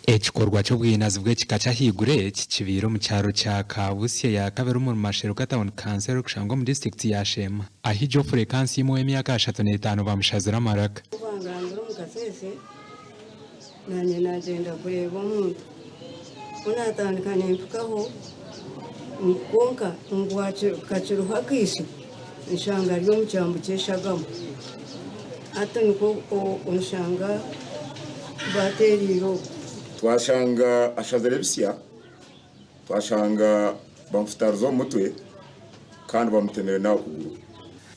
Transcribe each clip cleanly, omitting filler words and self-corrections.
Ekikorwa cy'ubwinazi bw'ekika cyahigure kikibiro mu cyaro cya Kabusye ya kabiri mu masheruka town council kushangwa mu district ya Shema aho ijo frequency imwe y'imyaka 35 bamushazira maraka ubangandura mu kasese nanye nagenda kureba umuntu unatandikana impukaho konka ngwache kaciruha kisu nshanga ryo mu cyambu cyeshagamo ate niko unshanga bateriro twashanga ashazerebisya twashanga bamfutaruzo mutwe kandi bamutemere nawo kuguru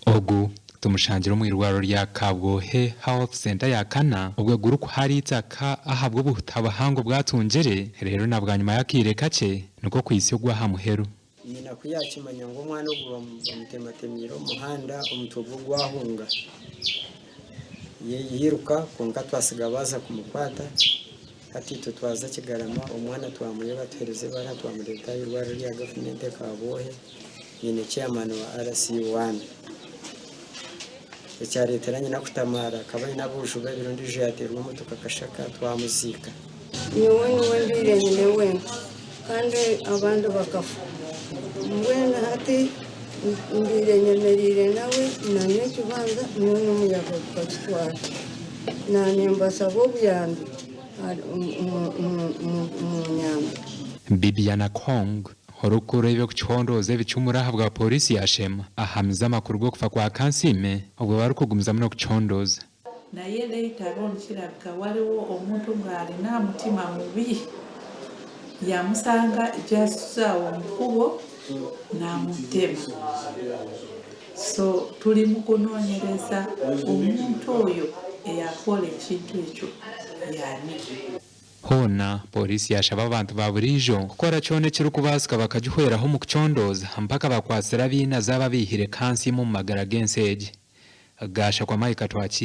ogu tumushangira mu irwaro rya Kabwohe Health Center ya Kana ubwo guru ko hari itaka ahabwo butabahango bwatungere rero nabwanyuma yakire kace nuko kwisi gwa hamuheru nyina kuyakimanya ngo mwana ubu bamutematemiro muhanda umutugu gwahunga yiruka konka twasiga baza kumukwata ati tutwaza kigarama umwana twamureba twereze bara twamureta irwaro rya government Kabwohe nyine chairman wa RC1 ecyareteranye nakutamara kabaye nabujube birondije yaterwa mutuka kashaka twamuzika niwe ndire niwe kandi abantu bakafu mwena hati ndire nyemerire nawe nanye kibanza niwe n'umuyaga kwatwara nanye mbasabo byandi Bibiana Kong horukuro ibyo kuchondoze bichumura bwa polisi ya Shema ahamiza makuru go kufa kwa kansime ubwo bari kugumiza no kuchondoza na yele itaron kirabika waliwo omuntu ngari na mutima mubi yamusanga jasuzawo mkubo na mutema so tuli mukunonyereza omuntu oyo eyakola ekintu ekyo yani hona polisi yashaba abantu baburijo gukora cyone kiri kubasika bakajuhweraho mu kuchondoza mpaka bakwasira bina zaba bihire kansi mu magara genseje gasha kwa Mike twaki